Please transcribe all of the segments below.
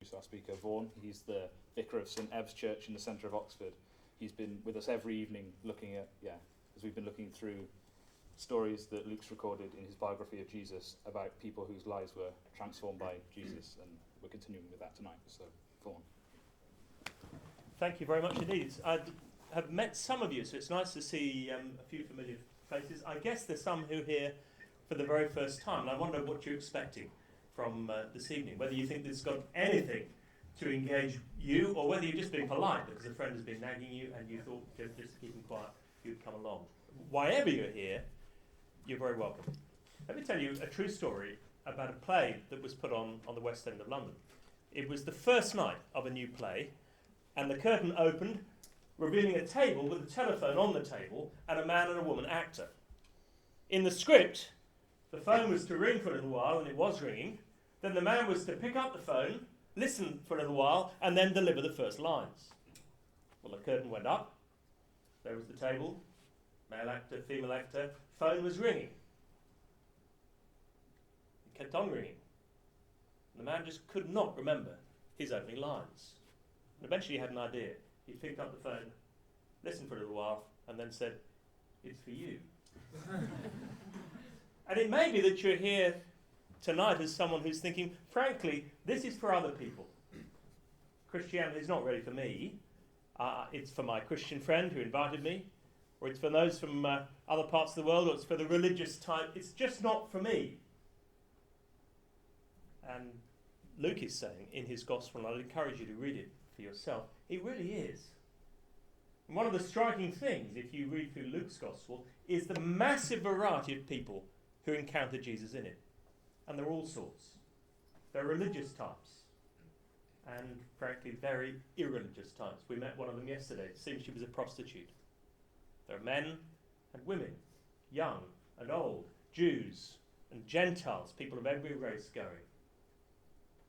introduce our speaker, Vaughan. He's the vicar of St Eve's Church in the centre of Oxford. He's been with us every evening looking at, as we've been looking through stories that Luke's recorded in his biography of Jesus about people whose lives were transformed by Jesus, and we're continuing with that tonight. So, Vaughan. Thank you very much indeed. I have met some of you, so it's nice to see a few familiar faces. I guess there's some who are here for the very first time, and I wonder what you're expecting from this evening, whether you think this has got anything to engage you, or whether you're just being polite because a friend has been nagging you and you thought just to keep him quiet, you'd come along. Wherever you're here, you're very welcome. Let me tell you a true story about a play that was put on the West End of London. It was the first night of a new play, and the curtain opened, revealing a table with a telephone on the table and a man and a woman actor. In the script, the phone was to ring for a little while, and it was ringing. Then the man was to pick up the phone, listen for a little while, and then deliver the first lines. Well, the curtain went up. There was the table, male actor, female actor. Phone was ringing. It kept on ringing. And the man just could not remember his opening lines. And eventually he had an idea. He picked up the phone, listened for a little while, and then said, "It's for you." And it may be that you're here tonight as someone who's thinking, frankly, this is for other people. Christianity is not really for me. It's for my Christian friend who invited me, or it's for those from other parts of the world, or it's for the religious type. It's just not for me. And Luke is saying in his gospel, and I'd encourage you to read it for yourself, it really is. And one of the striking things, if you read through Luke's gospel, is the massive variety of people who encounter Jesus in it. And they're all sorts. They're religious types. And frankly, very irreligious types. We met one of them yesterday. It seems she was a prostitute. There are men and women, young and old, Jews and Gentiles, people of every race going.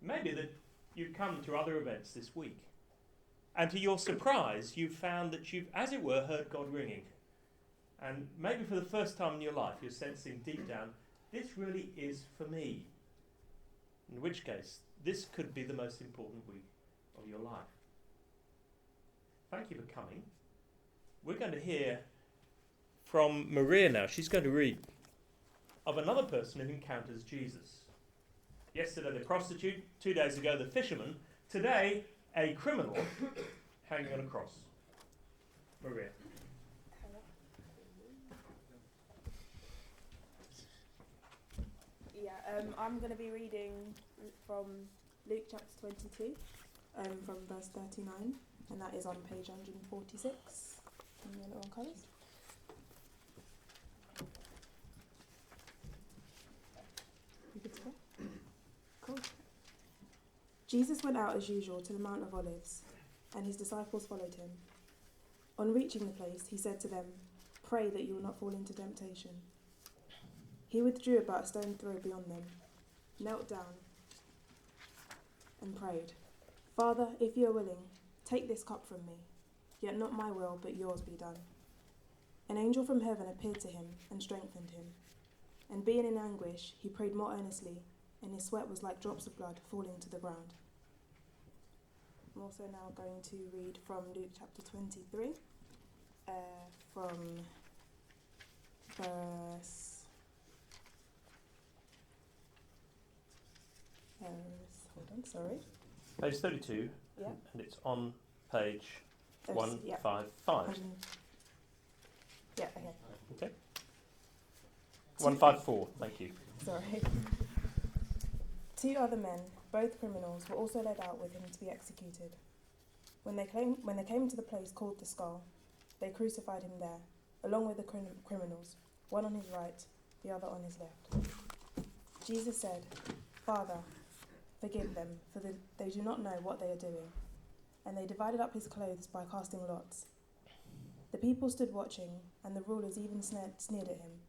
Maybe that you've come to other events this week, and to your surprise, you've found that you've, as it were, heard God ringing. And maybe for the first time in your life, you're sensing deep down, this really is for me. In which case, this could be the most important week of your life. Thank you for coming. We're going to hear from Maria now. She's going to read of another person who encounters Jesus. Yesterday, the prostitute. 2 days ago, the fisherman. Today, a criminal hanging on a cross. Maria. I'm going to be reading from Luke chapter 22, from verse 39, and that is on page 146 in the yellow colours. You good to go? Cool. Jesus went out as usual to the Mount of Olives, and his disciples followed him. On reaching the place, he said to them, "Pray that you will not fall into temptation." He withdrew about a stone's throw beyond them, knelt down, and prayed, "Father, if you are willing, take this cup from me, yet not my will, but yours be done." An angel from heaven appeared to him and strengthened him. And being in anguish, he prayed more earnestly, and his sweat was like drops of blood falling to the ground. I'm also now going to read from Luke chapter 23, from verse... Page 32, Yeah. and it's on page Yeah. 155. Yeah, okay. Okay. 154, thank you. Sorry. 2 other men, both criminals, were also led out with him to be executed. When they came to the place called the Skull, they crucified him there, along with the criminals, one on his right, the other on his left. Jesus said, "Father, forgive them, for they do not know what they are doing." And they divided up his clothes by casting lots. The people stood watching, and the rulers even sneered at him.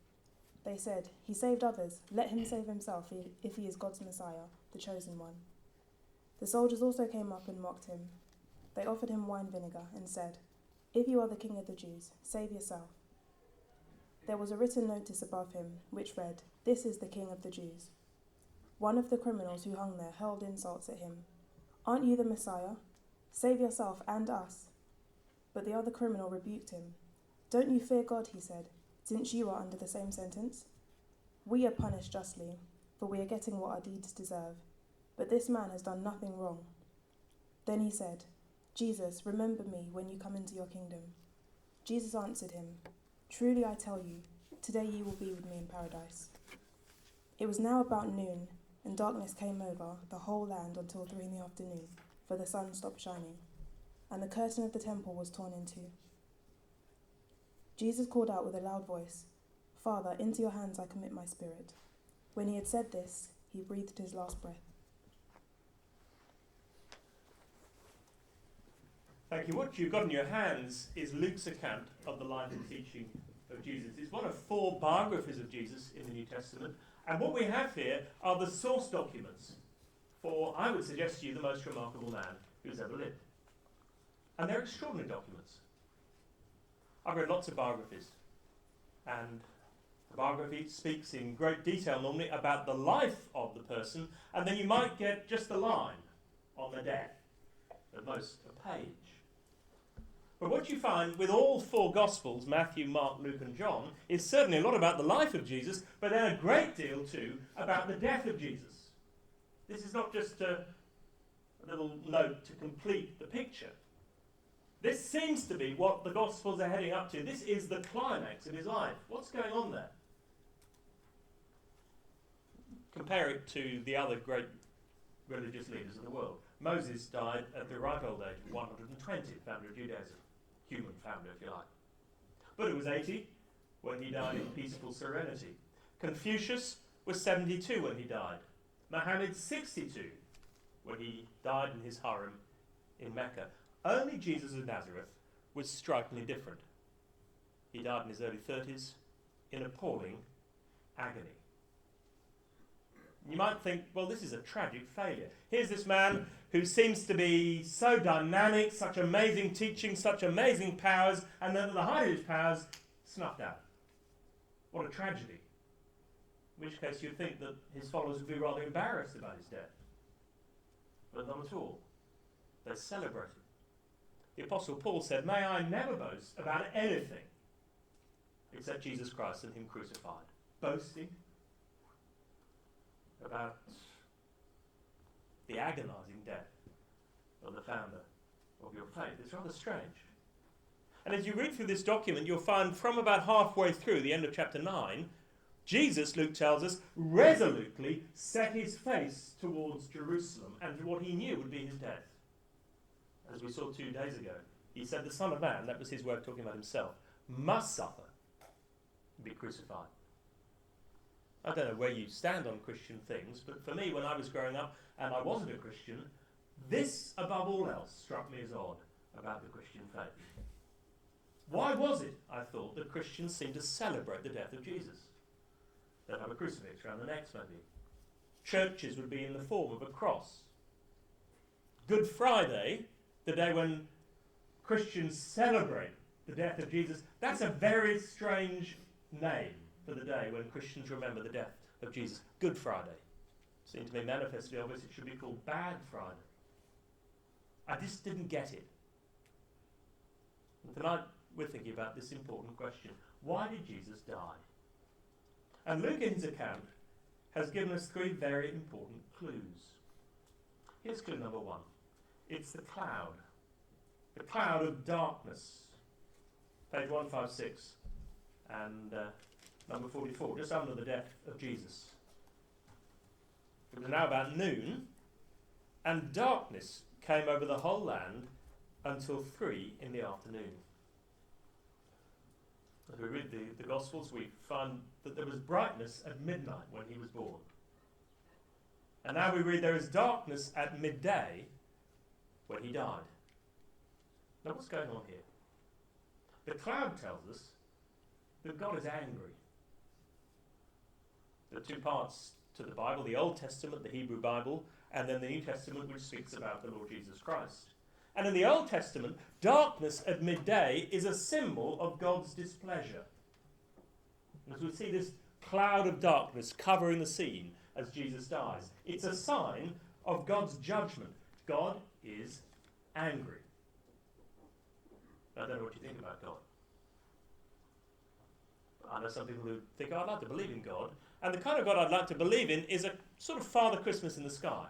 They said, "He saved others, let him save himself if he is God's Messiah, the chosen one." The soldiers also came up and mocked him. They offered him wine vinegar and said, "If you are the king of the Jews, save yourself." There was a written notice above him, which read, "This is the King of the Jews." One of the criminals who hung there hurled insults at him. Aren't you the Messiah? Save yourself and us." But the other criminal rebuked him. "Don't you fear God," he said, "since you are under the same sentence? We are punished justly, for we are getting what our deeds deserve. But this man has done nothing wrong." Then he said, "Jesus, remember me when you come into your kingdom." Jesus answered him, "Truly I tell you, today you will be with me in paradise." It was now about noon, and darkness came over the whole land until 3 in the afternoon, for the sun stopped shining, and the curtain of the temple was torn in two. Jesus called out with a loud voice, "Father, into your hands I commit my spirit." When he had said this, he breathed his last breath. Thank you. What you've got in your hands is Luke's account of the life and teaching of Jesus. It's one of 4 biographies of Jesus in the New Testament. And what we have here are the source documents for, I would suggest to you, the most remarkable man who's ever lived. And they're extraordinary documents. I've read lots of biographies. And the biography speaks in great detail normally about the life of the person. And then you might get just a line on the death. At most, a page. But what you find with all 4 Gospels, Matthew, Mark, Luke and John, is certainly a lot about the life of Jesus, but then a great deal too about the death of Jesus. This is not just a little note to complete the picture. This seems to be what the Gospels are heading up to. This is the climax of his life. What's going on there? Compare it to the other great religious leaders of the world. Moses died at the ripe old age of 120, founder of Judaism. Human founder, if you like. But it was 80 when he died in peaceful serenity. Confucius was 72 when he died. Muhammad 62 when he died in his harem in Mecca. Only Jesus of Nazareth was strikingly different. He died in his early 30s in appalling agony. You might think, well, this is a tragic failure. Here's this man who seems to be so dynamic, such amazing teaching, such amazing powers, and then at the height of his powers, snuffed out. What a tragedy. In which case you'd think that his followers would be rather embarrassed about his death. But not at all. They celebrated. The Apostle Paul said, "May I never boast about anything except Jesus Christ and him crucified." Boasting about the agonizing death of the founder of your faith. It's rather strange. And as you read through this document, you'll find from about halfway through, the end of chapter 9, Jesus, Luke tells us, resolutely set his face towards Jerusalem and to what he knew would be his death. As we saw 2 days ago, he said the Son of Man, that was his way of talking about himself, must suffer and be crucified. I don't know where you stand on Christian things, but for me, when I was growing up and I wasn't a Christian, this, above all else, struck me as odd about the Christian faith. Why was it, I thought, that Christians seemed to celebrate the death of Jesus? They'd have a crucifix around the necks, maybe. Churches would be in the form of a cross. Good Friday, the day when Christians celebrate the death of Jesus, that's a very strange name for the day when Christians remember the death of Jesus. Good Friday. Seemed to me manifestly obvious it should be called Bad Friday. I just didn't get it. And tonight we're thinking about this important question. Why did Jesus die? And Luke in his account has given us 3 very important clues. Here's clue number 1. It's the cloud of darkness. Page 156 and number 44, just under the death of Jesus. It was now about noon, and darkness came over the whole land until 3 in the afternoon. As we read the Gospels, we find that there was brightness at midnight when he was born. And now we read there is darkness at midday when he died. Now what's going on here? The cloud tells us that God is angry. There are 2 parts to the Bible, the Old Testament, the Hebrew Bible, and then the New Testament, which speaks about the Lord Jesus Christ. And in the Old Testament, darkness at midday is a symbol of God's displeasure. As we see this cloud of darkness covering the scene as Jesus dies, it's a sign of God's judgment, God is angry. I don't know what you think about God. I know some people who think, I'd like to believe in God. And the kind of God I'd like to believe in is a sort of Father Christmas in the sky.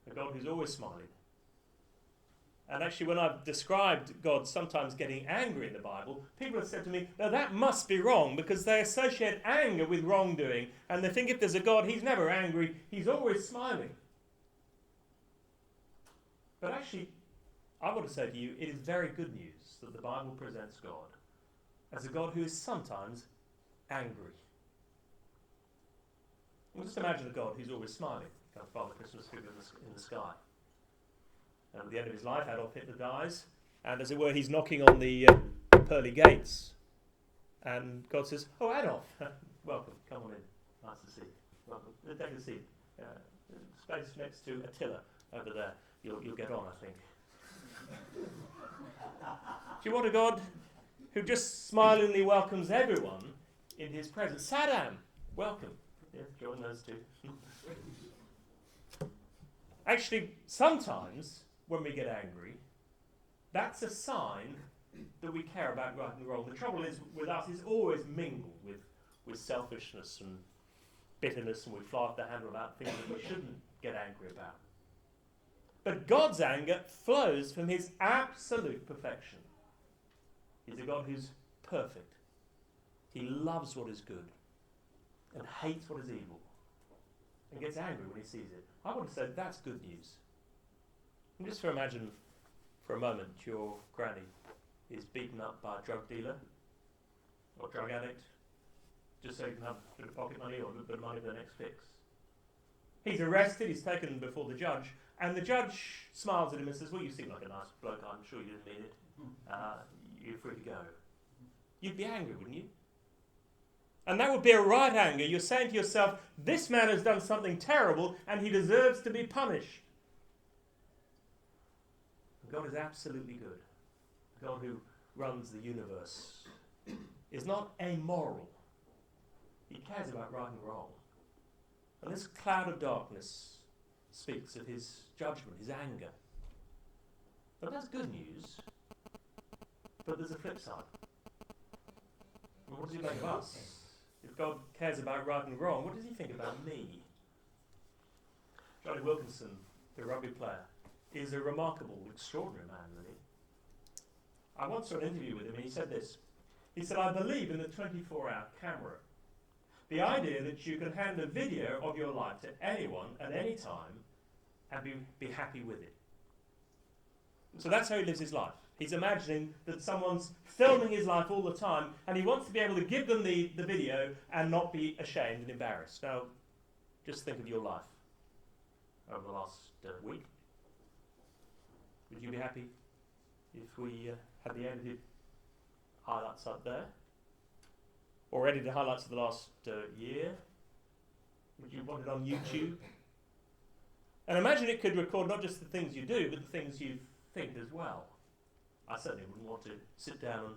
A God who's always smiling. And actually, when I've described God sometimes getting angry in the Bible, people have said to me, no, that must be wrong, because they associate anger with wrongdoing. And they think if there's a God, he's never angry, he's always smiling. But actually, I want to say to you, it is very good news that the Bible presents God as a God who is sometimes angry. Well, just imagine a God who's always smiling, kind of Father Christmas figure in the sky. And at the end of his life, Adolf Hitler dies, and as it were, he's knocking on the pearly gates. And God says, oh, Adolf, welcome, come on in. Nice to see you. Welcome. Take a seat. Space next to Attila over there. You'll get on, I think. Do you want a God who just smilingly welcomes everyone in his presence? Saddam, welcome. Yeah, join those two. Actually, sometimes when we get angry, that's a sign that we care about right and wrong. The trouble is with us is always mingled with selfishness and bitterness, and we fly off the handle about things that we shouldn't get angry about. But God's anger flows from his absolute perfection. He's a God who's perfect. He loves what is good and hates what is evil and gets angry when he sees it. I want to say that's good news. And just imagine for a moment your granny is beaten up by a drug dealer or drug addict just so you can have a bit of pocket money or a little bit of money for the next fix. He's arrested, he's taken before the judge, and the judge smiles at him and says, well, you seem like a nice bloke, I'm sure you didn't mean it. You're free to go. You'd be angry, wouldn't you? And that would be a right anger. You're saying to yourself, this man has done something terrible and he deserves to be punished. God is absolutely good. God who runs the universe is not amoral. He cares about right and wrong. And this cloud of darkness speaks of his judgment, his anger. But that's good news. But there's a flip side. And what does he make of us? If God cares about right and wrong, what does he think about me? Johnny Wilkinson, the rugby player, is a remarkable, extraordinary man, really. I once saw an interview with him and he said this. He said, I believe in the 24-hour camera. The idea that you can hand a video of your life to anyone at any time and be happy with it. So that's how he lives his life. He's imagining that someone's filming his life all the time and he wants to be able to give them the video and not be ashamed and embarrassed. Now, just think of your life over the last week. Would you be happy if we had the edited highlights up there? Or edited highlights of the last year? Would you want it on YouTube? And imagine it could record not just the things you do, but the things you think as well. I certainly wouldn't want to sit down and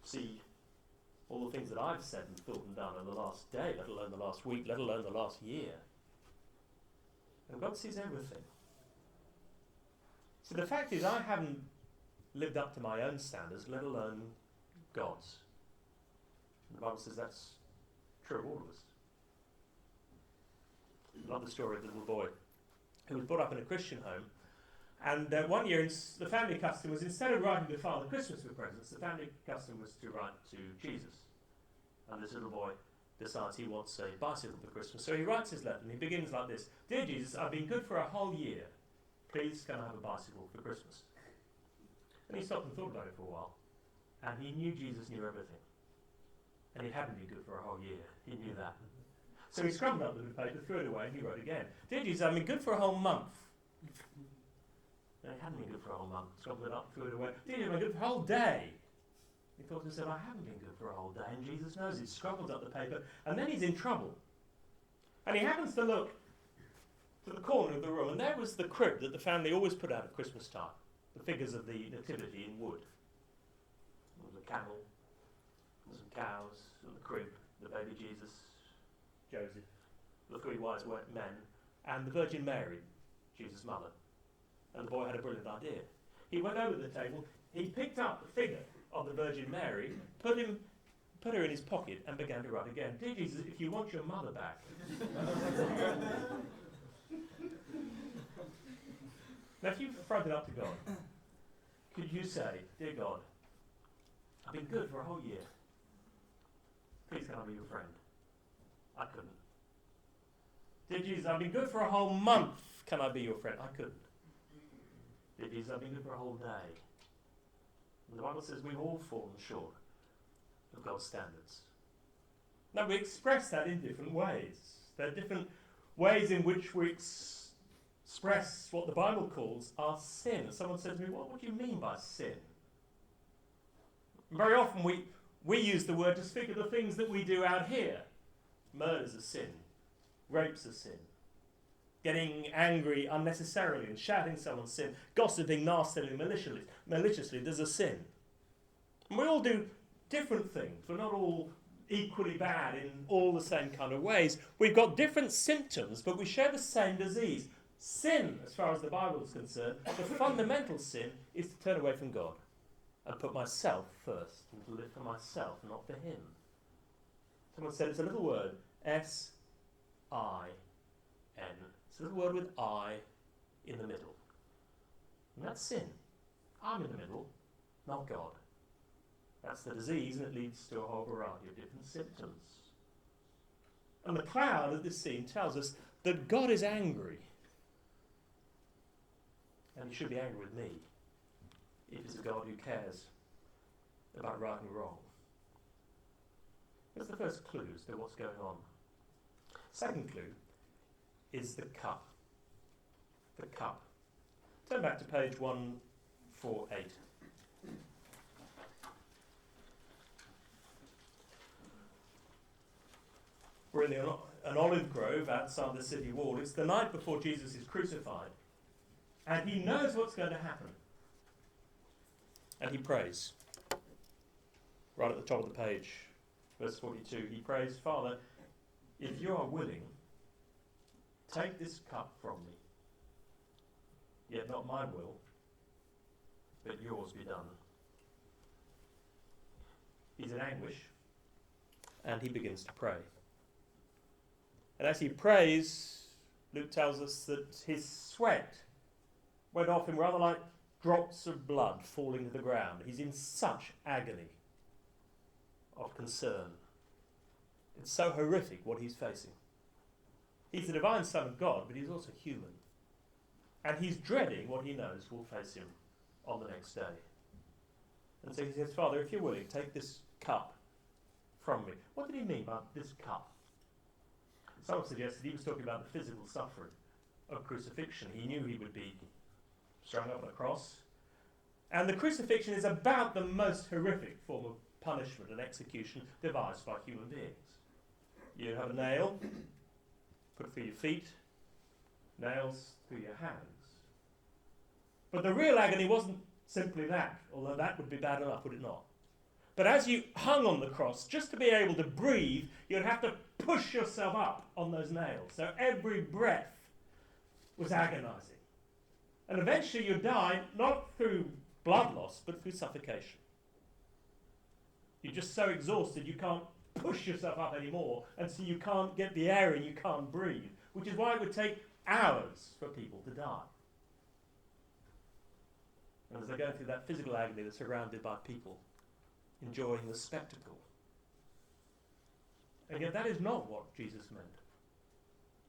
see all the things that I've said and thought and done in the last day, let alone the last week, let alone the last year. And God sees everything. So the fact is, I haven't lived up to my own standards, let alone God's. The Bible says that's true of all of us. I love the story of the little boy who was brought up in a Christian home. And one year, the family custom was, instead of writing to Father Christmas for presents, the family custom was to write to Jesus. And this little boy decides he wants a bicycle for Christmas. So he writes his letter and he begins like this. Dear Jesus, I've been good for a whole year. Please can I have a bicycle for Christmas? And he stopped and thought about it for a while. And he knew Jesus knew everything. And he hadn't been good for a whole year. He knew that. So he scrambled up the bit of paper, threw it away, and he wrote again. Dear Jesus, I've been good for a whole month. And he hadn't been good for a whole month. Scrambled it up, threw it away. Dear Jesus, I've been good for a whole day. He thought and said, I haven't been good for a whole day. And Jesus knows it. Scrambled up the paper. And then he's in trouble. And he happens to look to the corner of the room. And there was the crib that the family always put out at Christmas time. The figures of the nativity in wood. There was a camel. There was some cows. The crib. The baby Jesus. Joseph. The three wise men. and the Virgin Mary, Jesus' mother. And the boy had a brilliant idea. He went over to the table, he picked up the figure of the Virgin Mary, put her in his pocket, and began to write again. Dear Jesus, if you want your mother back. Now, if you fronted up to God, could you say, Dear God, I've been good for a whole year. Please can I be your friend? I couldn't. Dear Jesus, I've been good for a whole month. Can I be your friend? I couldn't. Dear Jesus, I've been good for a whole day. And the Bible says we've all fallen short of God's standards. Now, we express that in different ways. There are different ways in which we express what the Bible calls our sin. Someone says to me, what do you mean by sin? Very often we use the word to speak of the things that we do out here. Murder's a sin. Rape's a sin. Getting angry unnecessarily and shouting someone's sin. Gossiping nastily and maliciously, there's a sin. And we all do different things. We're not all equally bad in all the same kind of ways. We've got different symptoms, but we share the same disease. Sin, as far as the Bible is concerned, the fundamental sin is to turn away from God and put myself first and to live for myself, not for him. Someone said it's a little word, S-I-N. It's a little word with I in the middle. And that's sin. I'm in the middle, not God. That's the disease, and it leads to a whole variety of different symptoms. And the cloud of this scene tells us that God is angry. And he should be angry with me if he's a God who cares about right and wrong. That's the first clue as to what's going on. Second clue is the cup. The cup. Turn back to page 148. We're in an olive grove outside the city wall. It's the night before Jesus is crucified. And he knows what's going to happen. And he prays. Right at the top of the page, verse 42, he prays, Father, if you are willing, take this cup from me. Yet not my will, but yours be done. He's in anguish, and he begins to pray. And as he prays, Luke tells us that his sweat went off him rather like drops of blood falling to the ground. He's in such agony of concern. It's so horrific what he's facing. He's the divine Son of God, but he's also human. And he's dreading what he knows will face him on the next day. And so he says, Father, if you're willing, take this cup from me. What did he mean by this cup? Someone suggested he was talking about the physical suffering of crucifixion. He knew he would be strung up on a cross. And the crucifixion is about the most horrific form of punishment and execution devised by human beings. You have a nail put through your feet, nails through your hands. But the real agony wasn't simply that, although that would be bad enough, would it not? But as you hung on the cross, just to be able to breathe, you'd have to push yourself up on those nails. So every breath was agonizing. And eventually you die, not through blood loss, but through suffocation. You're just so exhausted you can't push yourself up anymore, and so you can't get the air in, you can't breathe, which is why it would take hours for people to die. And as they go through that physical agony, they're surrounded by people enjoying the spectacle. And yet that is not what Jesus meant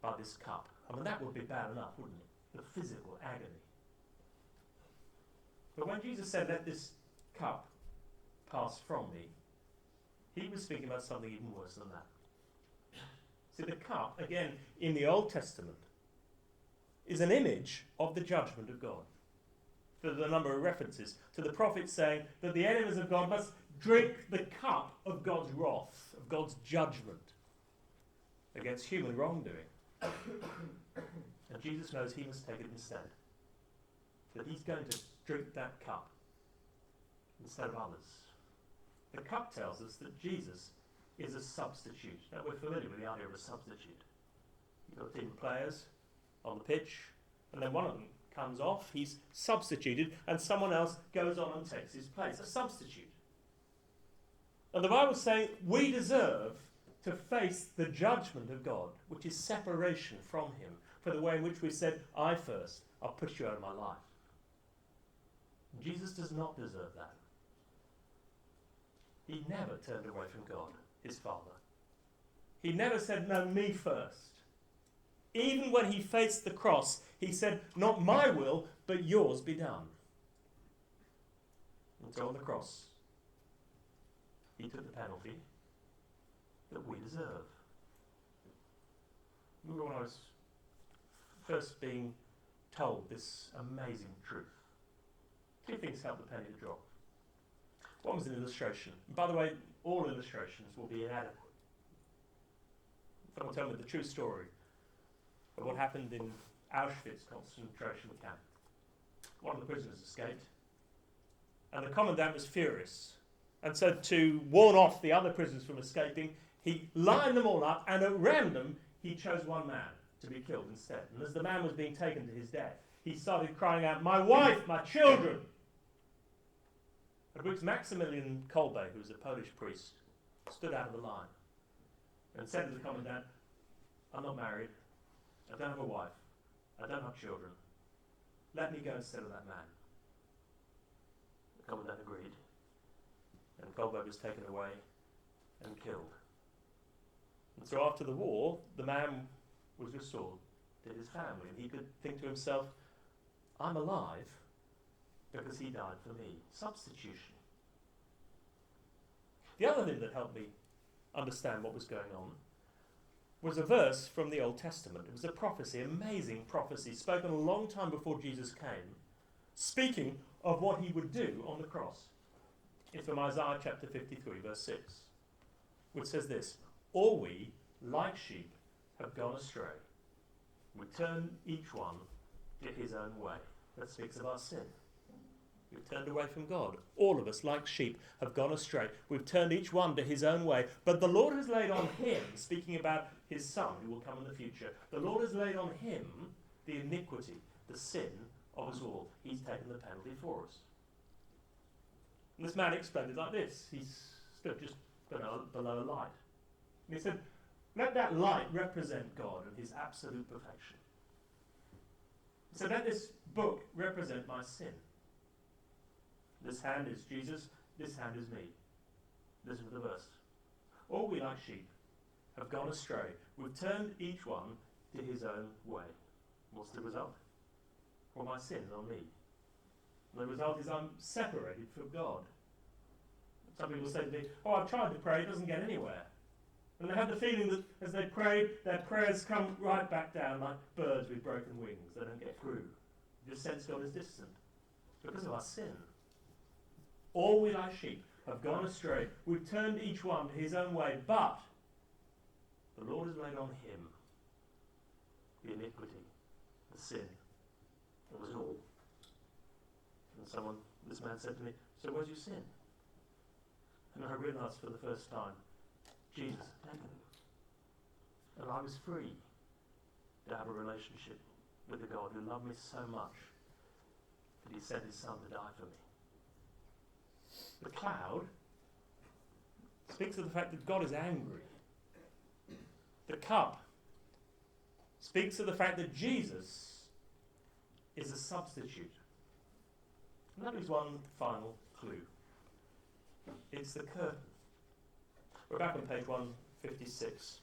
by this cup. I mean, that would be bad enough, wouldn't it? The physical agony. But when Jesus said, let this cup pass from me, he was speaking about something even worse than that. See, the cup, again, in the Old Testament, is an image of the judgment of God. There's a number of references to the prophets saying that the enemies of God must drink the cup of God's wrath, of God's judgment against human wrongdoing. And Jesus knows he must take it instead. That he's going to drink that cup instead of others. The cup tells us that Jesus is a substitute. Now we're familiar with the idea of a substitute. You've got team of players, on the pitch, and then one of them comes off, he's substituted, and someone else goes on and takes his place, a substitute. And the Bible's saying we deserve to face the judgment of God, which is separation from him, for the way in which we said, I first, I'll put you out of my life. Jesus does not deserve that. He never turned away from God, his Father. He never said, no, me first. Even when he faced the cross, he said, not my will, but yours be done. And so on the cross, he took the penalty that we deserve. Remember when I was first being told this amazing truth? Two things helped the penny to drop. One was an illustration. And by the way, all illustrations will be inadequate. Someone told me the true story of what happened in Auschwitz concentration camp. One of the prisoners escaped, and the commandant was furious. And so to warn off the other prisoners from escaping, he lined them all up, and at random, he chose one man to be killed instead. And as the man was being taken to his death, he started crying out, my wife, my children! At which Maximilian Kolbe, who was a Polish priest, stood out of the line and said to the commandant, I'm not married, I don't have a wife, I don't have children. Let me go instead of that man. The commandant agreed, and Kolbe was taken away and killed. And so after the war, the man was restored to his family, and he could think to himself, I'm alive because he died for me. Substitution. The other thing that helped me understand what was going on was a verse from the Old Testament. It was a prophecy, amazing prophecy, spoken a long time before Jesus came, speaking of what he would do on the cross. It's from Isaiah chapter 53, verse 6, which says this, all we, like sheep, have gone astray. We turn each one to his own way. That speaks of our sin. We've turned away from God. All of us, like sheep, have gone astray. We've turned each one to his own way. But the Lord has laid on him, speaking about his Son who will come in the future, the Lord has laid on him the iniquity, the sin of us all. He's taken the penalty for us. And this man explained it like this. He's stood just below a light. And he said, let that light represent God and his absolute perfection. He said, let this book represent my sin. This hand is Jesus, this hand is me. Listen to the verse. All we like sheep have gone astray. We've turned each one to his own way. What's the result? Well, my sin is on me. And the result is I'm separated from God. Some people say to me, oh, I've tried to pray, it doesn't get anywhere. And they have the feeling that as they pray, their prayers come right back down like birds with broken wings. They don't get through. You just sense God is distant because of our sin. All we like sheep have gone astray. We've turned each one to his own way, but the Lord has laid on him the iniquity, the sin of us all. And this man said to me, so where's your sin? And I realised for the first time, Jesus had taken it. And I was free to have a relationship with the God who loved me so much that he sent his Son to die for me. The cloud speaks of the fact that God is angry. The cup speaks of the fact that Jesus is a substitute. And that is one final clue. It's the curtain. We're back on page 156.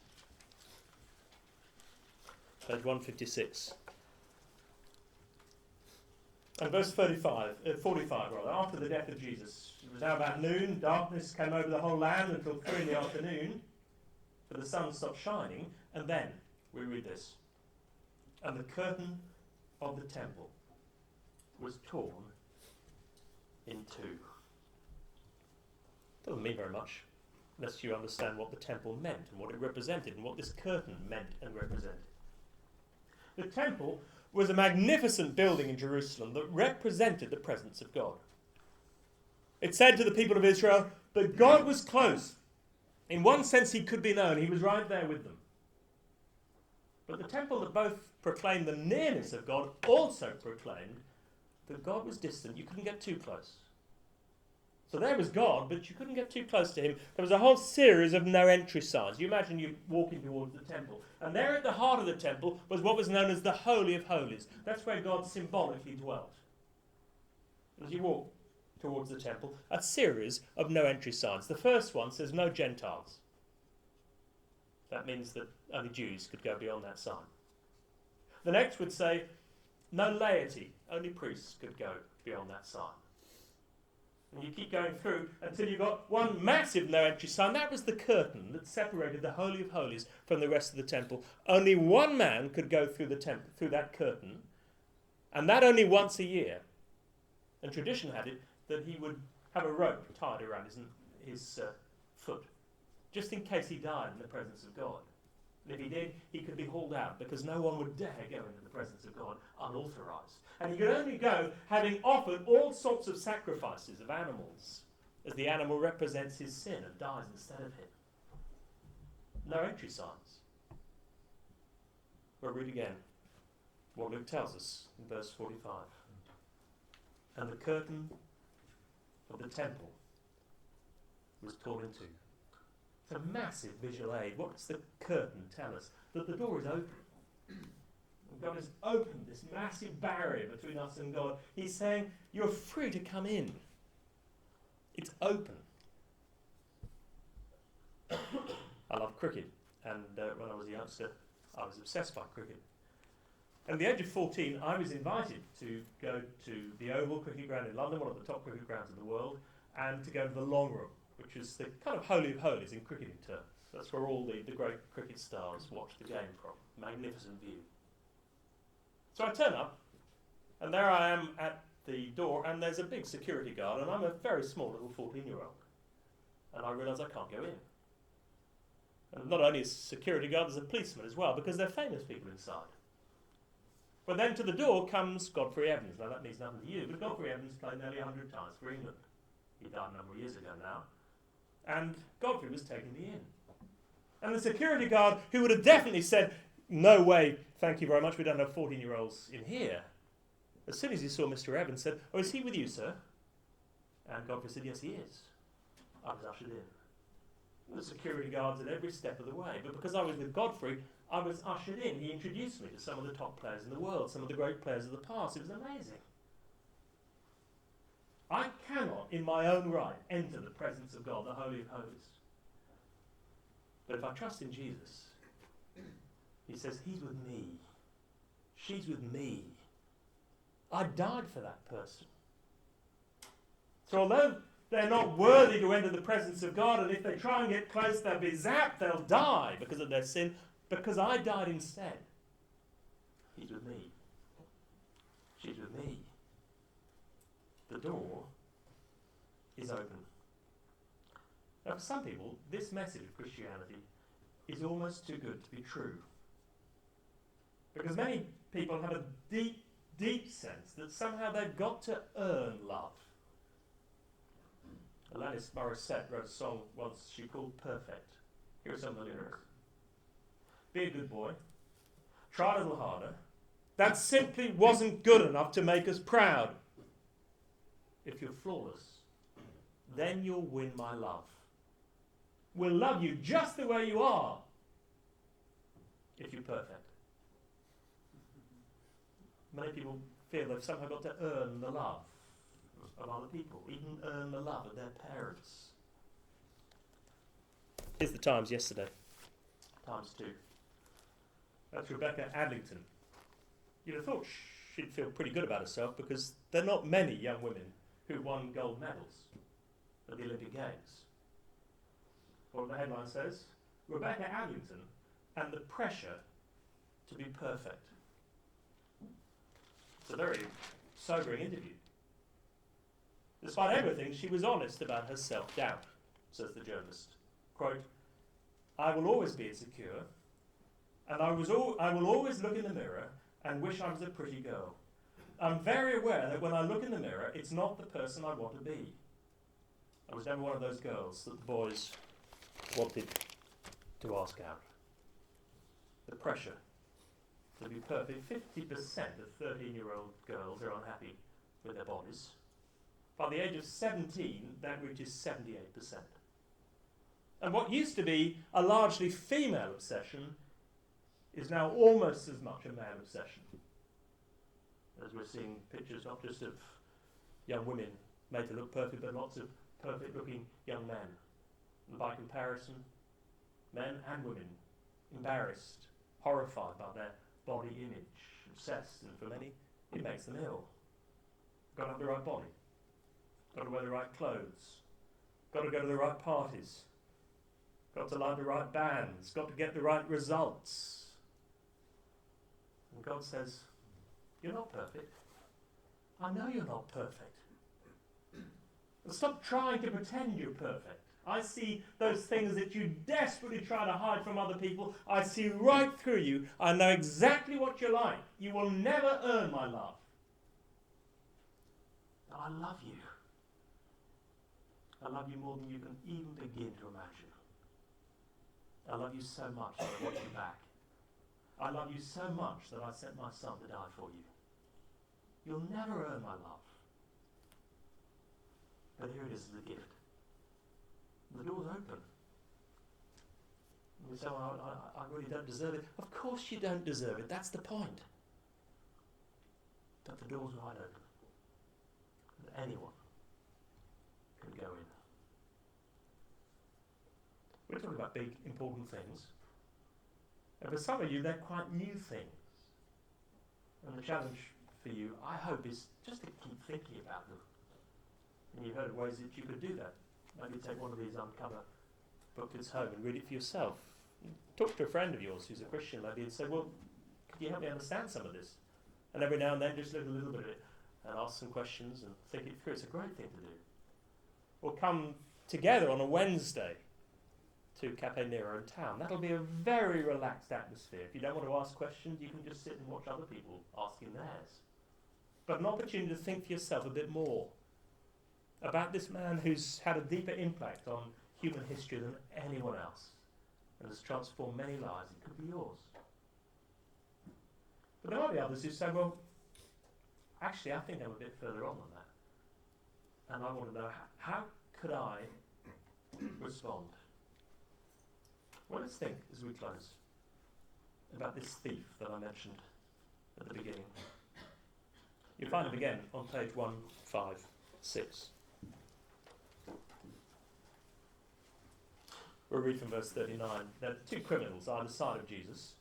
Page 156. And verse 45, after the death of Jesus, it was now about noon, darkness came over the whole land until 3 in the afternoon, for the sun stopped shining, and then we read this. And the curtain of the temple was torn in two. Doesn't mean very much, unless you understand what the temple meant and what it represented and what this curtain meant and represented. The temple was a magnificent building in Jerusalem that represented the presence of God. It said to the people of Israel that God was close. In one sense, he could be known. He was right there with them. But the temple that both proclaimed the nearness of God also proclaimed that God was distant. You couldn't get too close. So there was God, but you couldn't get too close to him. There was a whole series of no entry signs. You imagine you walking towards the temple. And there at the heart of the temple was what was known as the Holy of Holies. That's where God symbolically dwelt. As you walk towards the temple, a series of no entry signs. The first one says no Gentiles. That means that only Jews could go beyond that sign. The next would say no laity. Only priests could go beyond that sign. And you keep going through until you got one massive no entry sign. That was the curtain that separated the Holy of Holies from the rest of the temple. Only one man could go through the temple, through that curtain, and that only once a year. And tradition had it that he would have a rope tied around his foot, just in case he died in the presence of God. And if he did, he could be hauled out, because no one would dare go into the presence of God unauthorized. And he could only go having offered all sorts of sacrifices of animals, as the animal represents his sin and dies instead of him. No entry signs. We'll read again what Luke tells us in verse 45. And the curtain of the temple was torn in two. It's a massive visual aid. What does the curtain tell us? That the door is open. And God has opened this massive barrier between us and God. He's saying, you're free to come in. It's open. I love cricket, and when I was a youngster, I was obsessed by cricket. At the age of 14, I was invited to go to the Oval Cricket Ground in London, one of the top cricket grounds in the world, and to go to the Long Room, which is the kind of holy of holies in cricketing terms. That's where all the great cricket stars watch the game from. Magnificent view. So I turn up, and there I am at the door, and there's a big security guard, and I'm a very small little 14-year-old. And I realise I can't go in. And not only is security guard, there's a policeman as well, because they're famous people inside. But then to the door comes Godfrey Evans. Now that means nothing to you, but Godfrey Evans played nearly 100 times for England. He died a number of years ago now. And Godfrey was taking me in. And the security guard, who would have definitely said, no way, thank you very much, we don't have 14-year-olds in here. As soon as he saw Mr. Evans, said, oh, is he with you, sir? And Godfrey said, yes, he is. I was ushered in. The security guards at every step of the way. But because I was with Godfrey, I was ushered in. He introduced me to some of the top players in the world, some of the great players of the past. It was amazing. I cannot, in my own right, enter the presence of God, the Holy of Holies. But if I trust in Jesus, he says, he's with me. She's with me. I died for that person. So although they're not worthy to enter the presence of God, and if they try and get close, they'll be zapped, they'll die because of their sin, because I died instead. He's with me. She's with me. The door is open. Now, for some people, this message of Christianity is almost too good to be true. Because many people have a deep, deep sense that somehow they've got to earn love. Alanis Morissette wrote a song once she called Perfect. Here are some of the lyrics. Be a good boy. Try a little harder. That simply wasn't good enough to make us proud. If you're flawless, then you'll win my love. We'll love you just the way you are, if you're perfect. Many people feel they've somehow got to earn the love of other people, even earn the love of their parents. Here's the Times yesterday. Times 2. That's Rebecca Adlington. You'd have thought she'd feel pretty good about herself, because there are not many young women who won gold medals at the Olympic Games. What the headline says, Rebecca Adlington and the pressure to be perfect. It's a very sobering interview. Despite everything, she was honest about her self-doubt, says the journalist. Quote, I will always be insecure, and I will always look in the mirror and wish I was a pretty girl. I'm very aware that when I look in the mirror, it's not the person I want to be. I was never one of those girls that the boys wanted to ask out. The pressure to be perfect. 50% of 13-year-old girls are unhappy with their bodies. By the age of 17, that reaches 78%. And what used to be a largely female obsession is now almost as much a male obsession. As we're seeing pictures not just of young women made to look perfect, but lots of perfect-looking young men. And by comparison, men and women embarrassed, horrified by their body image, obsessed, and for many, it makes them ill. Got to have the right body. Got to wear the right clothes. Got to go to the right parties. Got to like the right bands. Got to get the right results. And God says, you're not perfect. I know you're not perfect. Stop trying to pretend you're perfect. I see those things that you desperately try to hide from other people. I see right through you. I know exactly what you're like. You will never earn my love. I love you. I love you more than you can even begin to imagine. I love you so much that I want you back. I love you so much that I sent my son to die for you. You'll never earn my love. But here it is as a gift. The door's open. And you say, well, I really don't deserve it. Of course you don't deserve it. That's the point. But the door's wide open. And anyone can go in. We're talking about big, important things. And for some of you, they're quite new things. And the challenge for you, I hope, is just to keep thinking about them. And you've heard of ways that you could do that. Maybe take one of these uncover booklets home and read it for yourself. Talk to a friend of yours who's a Christian maybe and say, well, could you help me understand some of this? And every now and then just look a little bit at it and ask some questions and think it through. It's a great thing to do. Or come together on a Wednesday to Cafe Nero in town. That'll be a very relaxed atmosphere. If you don't want to ask questions, you can just sit and watch other people asking theirs. But an opportunity to think for yourself a bit more about this man who's had a deeper impact on human history than anyone else and has transformed many lives. It could be yours. But there might be others who say, well, actually I think I'm a bit further on than that. And I want to know, how could I respond? Well, let's think as we close about this thief that I mentioned at the beginning. You'll find him again on page 156. We'll read from verse 39. There are two criminals either side of Jesus,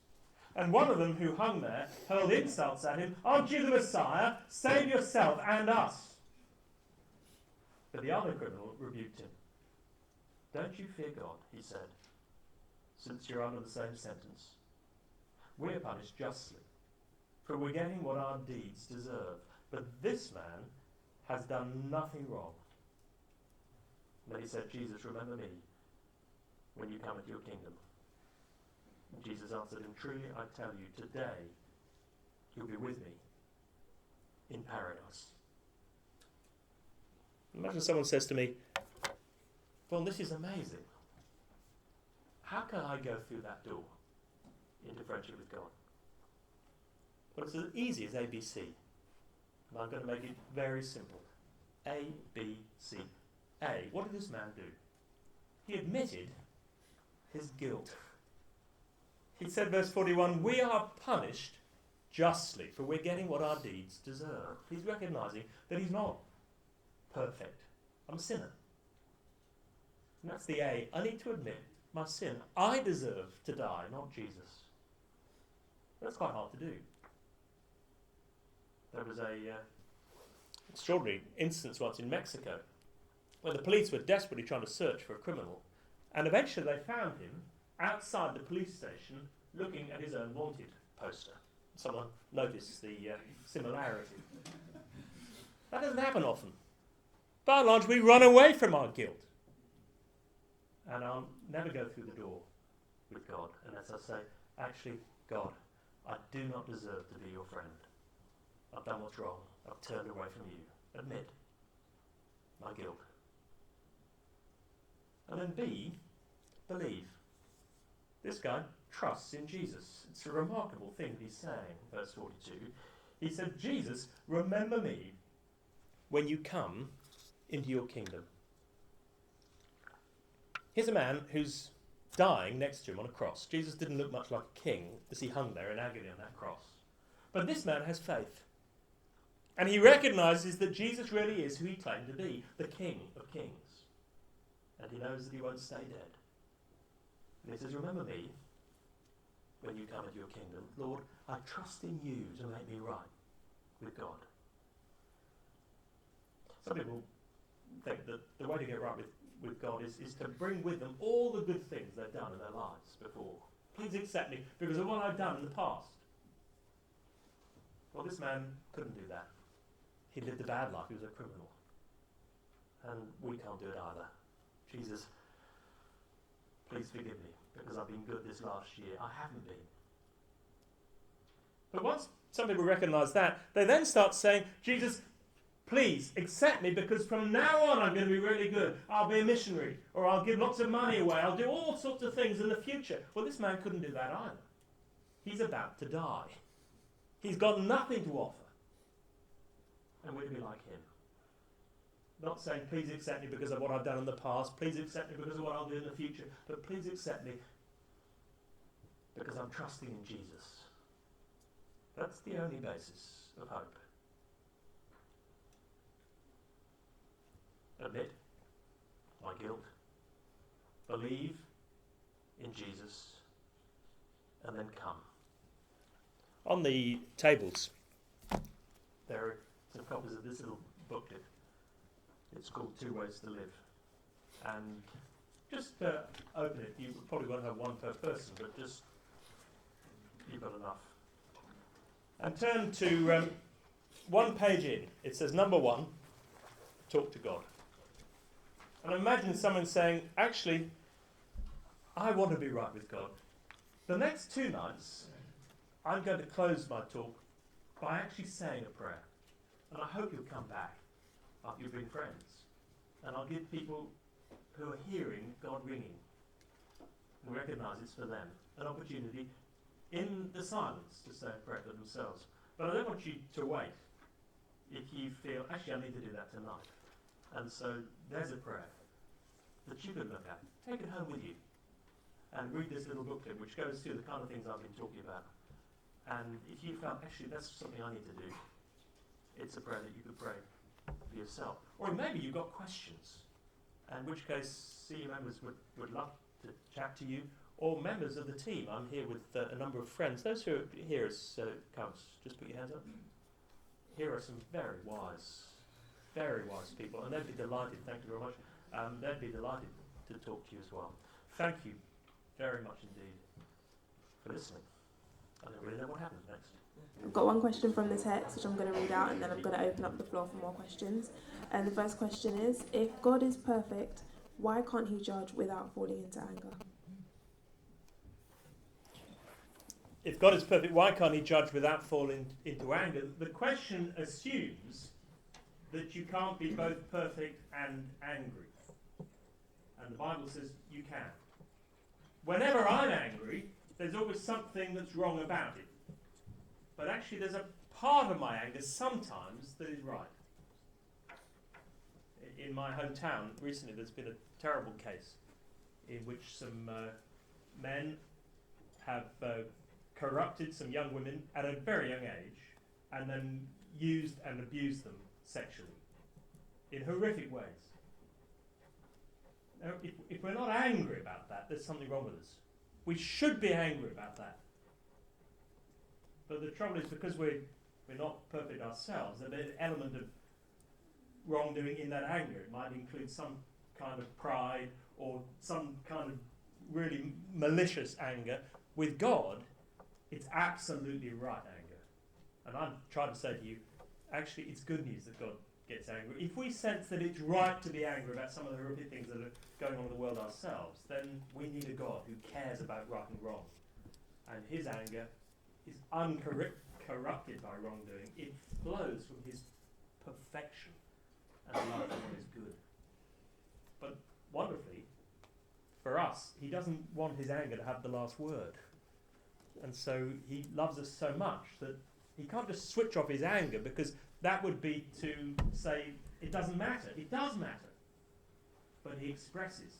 and one of them who hung there hurled insults at him. Aren't you the Messiah? Save yourself and us. But the other criminal rebuked him. Don't you fear God, he said, since you're under the same sentence. We're punished justly, for we're getting what our deeds deserve. But this man has done nothing wrong. And then he said, Jesus, remember me when you come into your kingdom. And Jesus answered him, truly I tell you, today you'll be with me in paradise. Imagine someone says to me, well, this is amazing. How can I go through that door into friendship with God? Well, it's as easy as ABC. And I'm going to make it very simple. A, B, C. A, what did this man do? He admitted his guilt. He said, verse 41, we are punished justly, for we're getting what our deeds deserve. He's recognizing that he's not perfect. I'm a sinner. And that's the A. I need to admit my sin. I deserve to die, not Jesus. That's quite hard to do. There was a extraordinary instance once in Mexico where the police were desperately trying to search for a criminal, and eventually they found him outside the police station looking at his own wanted poster. Someone noticed the similarity. That doesn't happen often. By and large, we run away from our guilt. And I'll never go through the door with God unless I say, actually, God, I do not deserve to be your friend. I've done what's wrong. I've turned away from you. Admit my guilt. And then B, believe. This guy trusts in Jesus. It's a remarkable thing he's saying, verse 42. He said, Jesus, remember me when you come into your kingdom. Here's a man who's dying next to him on a cross. Jesus didn't look much like a king as he hung there in agony on that cross. But this man has faith. And he recognises that Jesus really is who he claimed to be, the King of Kings. And he knows that he won't stay dead. And he says, remember me when you come into your kingdom. Lord, I trust in you to make me right with God. Some people think that the way to get right with God is to bring with them all the good things they've done in their lives before. Please accept me because of what I've done in the past. Well, this man couldn't do that. He lived a bad life. He was a criminal. And we can't do it either. Jesus, please forgive me because I've been good this last year. I haven't been. But once some people recognise that, they then start saying, Jesus, please accept me because from now on I'm going to be really good. I'll be a missionary, or I'll give lots of money away. I'll do all sorts of things in the future. Well, this man couldn't do that either. He's about to die. He's got nothing to offer. And we're to be like him. Not saying, please accept me because of what I've done in the past. Please accept me because of what I'll do in the future. But please accept me because I'm trusting in Jesus. That's the only basis of hope. Admit my guilt. Believe in Jesus. And then come. On the tables, there are some copies of this little booklet. It's called 2 Ways to Live. And just open it. You probably won't have one per person, but just, you've got enough. And turn to one page in. It says, number 1, talk to God. And imagine someone saying, actually, I want to be right with God. The next 2 nights, I'm going to close my talk by actually saying a prayer. And I hope you'll come back after you've been friends. And I'll give people who are hearing God ringing and recognise it's for them an opportunity in the silence to say a prayer for themselves. But I don't want you to wait if you feel, actually I need to do that tonight. And so there's a prayer that you can look at. Take it home with you and read this little booklet which goes through the kind of things I've been talking about. And if you felt, actually that's something I need to do, it's a prayer that you could pray for yourself. Or maybe you've got questions, in which case senior members would love to chat to you, or members of the team. I'm here with a number of friends. Those who are here as counts, just put your hands up. Here are some very wise people, and they'd be delighted, thank you very much, they'd be delighted to talk to you as well. Thank you very much indeed for listening. I don't really know what happens next. I've got one question from the text, which I'm going to read out, and then I'm going to open up the floor for more questions. And the first question is, if God is perfect, why can't he judge without falling into anger? If God is perfect, why can't he judge without falling into anger? The question assumes that you can't be both perfect and angry. And the Bible says you can. Whenever I'm angry, there's always something that's wrong about it. But actually there's a part of my anger sometimes that is right. In my hometown, recently there's been a terrible case in which some men have corrupted some young women at a very young age and then used and abused them sexually in horrific ways. Now, if we're not angry about that, there's something wrong with us. We should be angry about that. But the trouble is, because we're not perfect ourselves, there's an element of wrongdoing in that anger. It might include some kind of pride or some kind of really malicious anger. With God, it's absolutely right anger. And I'm trying to say to you, actually, it's good news that God gets angry. If we sense that it's right to be angry about some of the horrific things that are going on in the world ourselves, then we need a God who cares about right and wrong. And his anger is uncorrupted by wrongdoing. It flows from his perfection and love for what is good. But wonderfully, for us, he doesn't want his anger to have the last word. And so he loves us so much that he can't just switch off his anger, because that would be to say it doesn't matter. It does matter. But he expresses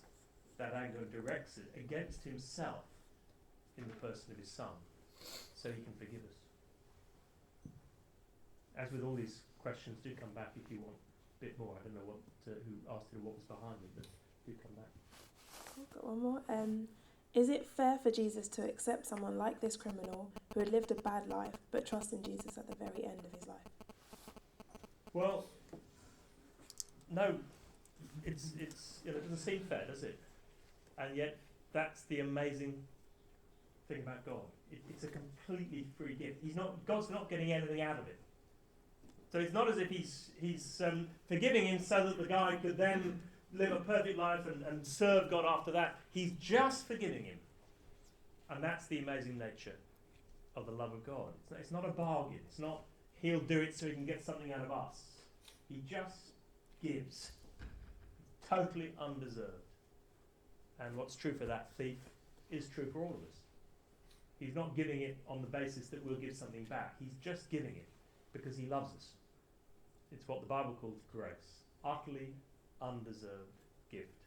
that anger and directs it against himself in the person of his Son, so he can forgive us. As with all these questions, do come back if you want a bit more. I don't know who asked you what was behind it, but do come back. I've got one more. Is it fair for Jesus to accept someone like this criminal who had lived a bad life but trust in Jesus at the very end of his life? Well, no, it doesn't seem fair, does it? And yet, that's the amazing thing about God. It's a completely free gift. God's not getting anything out of it. So it's not as if he's forgiving him so that the guy could then live a perfect life and serve God after that. He's just forgiving him. And that's the amazing nature of the love of God. It's not a bargain. It's not he'll do it so he can get something out of us. He just gives. Totally undeserved. And what's true for that thief is true for all of us. He's not giving it on the basis that we'll give something back. He's just giving it because he loves us. It's what the Bible calls grace. Utterly undeserved gift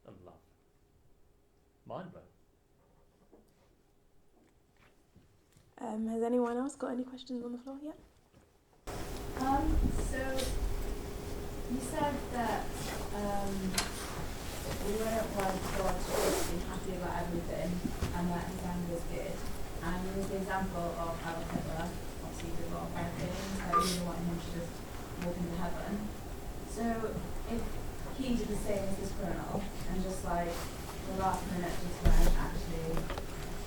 and love. Mind blowing. Has anyone else got any questions on the floor yet? So you said that we weren't want God to just be happy about everything and that his anger was good. And you used the example of Adolf Hitler. Obviously he did a lot of bad things, so you didn't want him to just walk into heaven. So if he did the same as this criminal and just like the last minute just went, actually,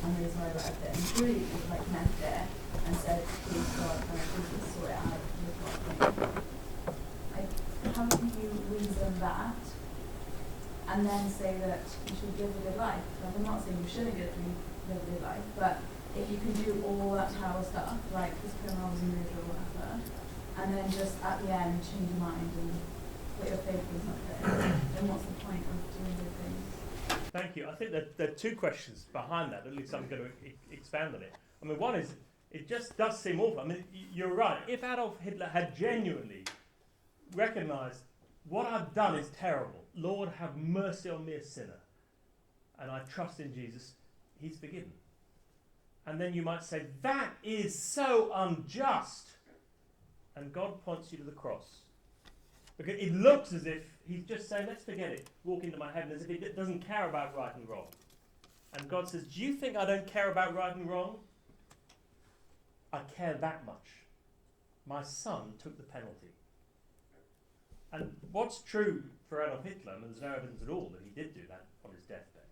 I'm really sorry about everything, really like meant it and said, please God, can I please sort it out with what thing? Like, how can you reason that and then say that you should live a good life? Like, I'm not saying you shouldn't live a good life, but if you can do all that terrible stuff, like this criminal was a murderer or whatever, and then just at the end change your mind and put your faith in something, then what's the point of doing good things? Thank you. I think that there are two questions behind that. At least I'm going to expand on it. I mean, one is, it just does seem awful. I mean, you're right. If Adolf Hitler had genuinely recognised what I've done is terrible, Lord, have mercy on me, a sinner, and I trust in Jesus, he's forgiven. And then you might say, that is so unjust. And God points you to the cross. Because it looks as if he's just saying, let's forget it, walk into my heaven, as if he doesn't care about right and wrong. And God says, do you think I don't care about right and wrong? I care that much. My son took the penalty. And what's true for Adolf Hitler, and there's no evidence at all that he did do that on his deathbed,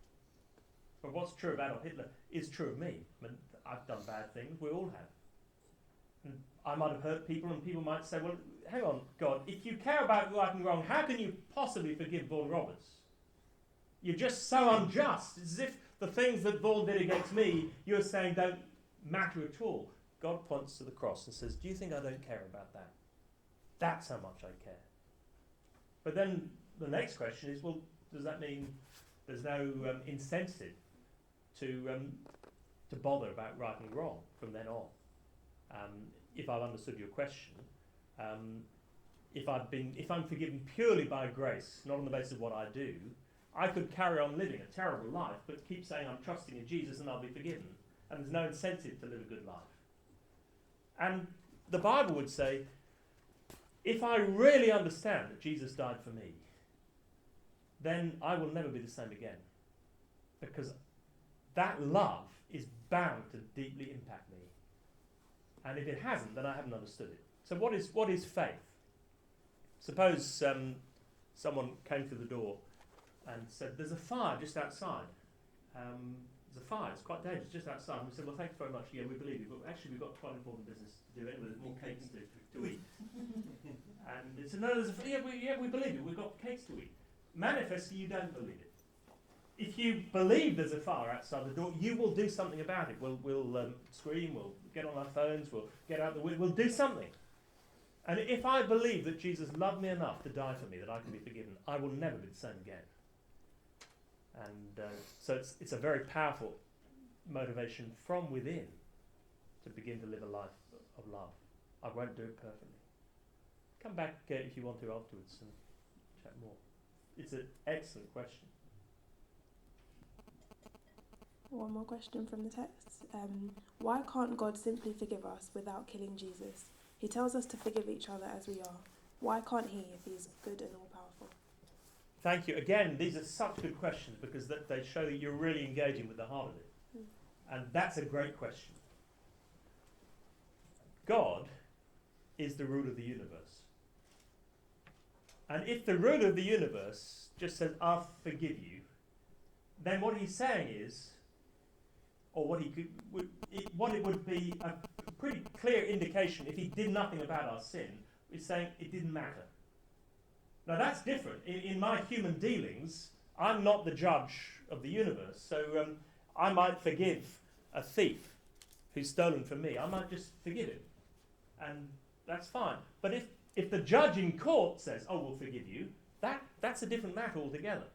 but what's true of Adolf Hitler is true of me. I mean, I've done bad things, we all have. And I might have hurt people, and people might say, well, hang on, God, if you care about right and wrong, how can you possibly forgive Vaughan Roberts? You're just so unjust. It's as if the things that Vaughan did against me, you're saying don't matter at all. God points to the cross and says, do you think I don't care about that? That's how much I care. But then the next question is, well, does that mean there's no incentive to bother about right and wrong from then on? If I've understood your question, if I'm forgiven purely by grace, not on the basis of what I do, I could carry on living a terrible life, but keep saying I'm trusting in Jesus and I'll be forgiven, and there's no incentive to live a good life. And the Bible would say, if I really understand that Jesus died for me, then I will never be the same again, because that love is bound to deeply impact me. And if it hasn't, then I haven't understood it. So what is faith? Suppose someone came through the door and said, there's a fire just outside. There's a fire, it's quite dangerous, just outside. And we said, well, thanks very much, yeah, we believe you, but actually we've got quite important business to do anyway, there's more cakes to eat. And they said, no, we believe you, we've got cakes to eat. Manifestly, you don't believe it. If you believe there's a fire outside the door, you will do something about it. We'll scream, we'll get on our phones, we'll get out the window, we'll do something. And if I believe that Jesus loved me enough to die for me, that I can be forgiven, I will never be the same again. And so it's a very powerful motivation from within to begin to live a life of love. I won't do it perfectly. Come back if you want to afterwards and chat more. It's an excellent question. One more question from the text. Why can't God simply forgive us without killing Jesus? He tells us to forgive each other as we are. Why can't he if he's good and all-powerful? Thank you. Again, these are such good questions because they show that you're really engaging with the heart of it. And that's a great question. God is the ruler of the universe. And if the ruler of the universe just says, I'll forgive you, then what he's saying is, or what it would be a pretty clear indication if he did nothing about our sin, is saying it didn't matter. Now that's different. In my human dealings, I'm not the judge of the universe, so I might forgive a thief who's stolen from me. I might just forgive him, and that's fine. But if the judge in court says, oh, we'll forgive you, that's a different matter altogether.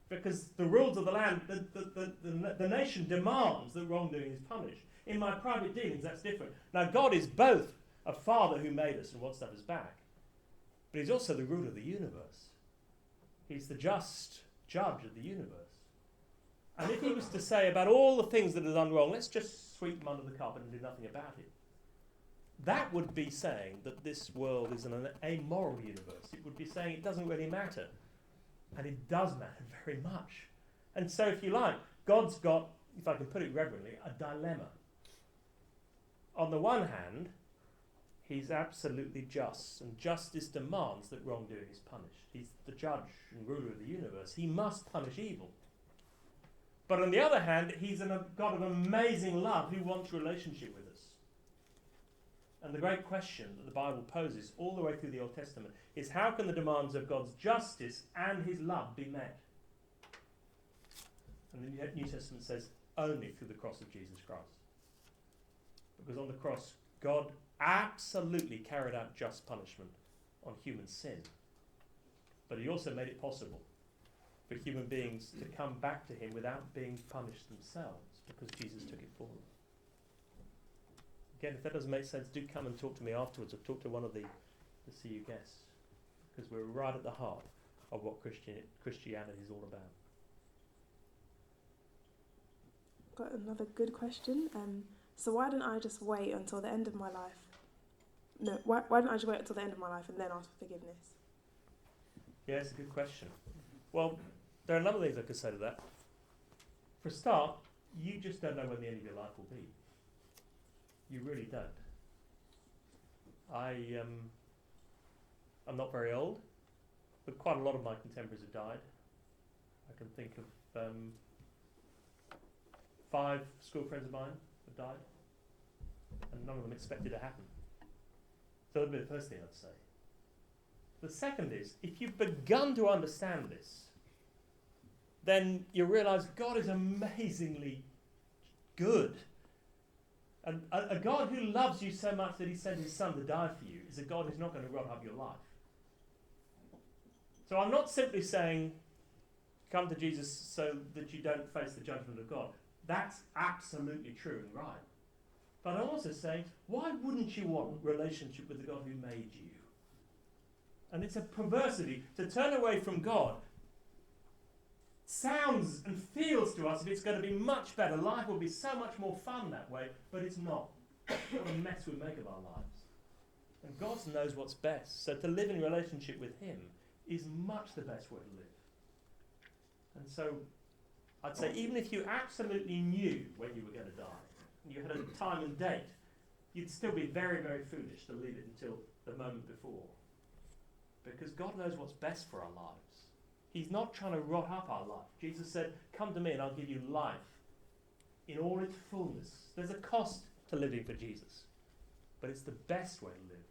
Because the rules of the land, the nation demands that wrongdoing is punished. In my private dealings, that's different. Now, God is both a father who made us and wants to have us back, but he's also the ruler of the universe. He's the just judge of the universe. And if he was to say about all the things that are done wrong, let's just sweep them under the carpet and do nothing about it, that would be saying that this world is an amoral universe. It would be saying it doesn't really matter. And it does matter very much. And so, if you like, God's got, if I can put it reverently, a dilemma. On the one hand, he's absolutely just, and justice demands that wrongdoing is punished. He's the judge and ruler of the universe. He must punish evil. But on the other hand, he's a God of amazing love who wants relationship with us. And the great question that the Bible poses all the way through the Old Testament is, how can the demands of God's justice and his love be met? And the New Testament says, only through the cross of Jesus Christ. Because on the cross, God absolutely carried out just punishment on human sin. But he also made it possible for human beings to come back to him without being punished themselves, because Jesus took it for them. Again, if that doesn't make sense, do come and talk to me afterwards, or talk to one of the CU guests, because we're right at the heart of what Christianity is all about. Got another good question. So why don't I just wait until the end of my life? No, why don't I just wait until the end of my life and then ask for forgiveness? Yeah, it's a good question. Well, there are a number of things I could say to that. For a start, you just don't know when the end of your life will be. You really don't. I'm not very old, but quite a lot of my contemporaries have died. I can think of 5 school friends of mine have died, and none of them expected it to happen. So that would be the first thing I'd say. The second is, if you've begun to understand this, then you realise God is amazingly good. And a God who loves you so much that he sent his son to die for you is a God who's not going to rot up your life. So I'm not simply saying, come to Jesus so that you don't face the judgment of God. That's absolutely true and right. But I'm also saying, why wouldn't you want relationship with the God who made you? And it's a perversity to turn away from God. Sounds and feels to us if it's going to be much better. Life will be so much more fun that way, but it's not. What a mess we make of our lives. And God knows what's best. So to live in relationship with him is much the best way to live. And so I'd say, even if you absolutely knew when you were going to die, and you had a time and date, you'd still be very, very foolish to leave it until the moment before. Because God knows what's best for our lives. He's not trying to rot up our life. Jesus said, come to me and I'll give you life in all its fullness. There's a cost to living for Jesus, but it's the best way to live.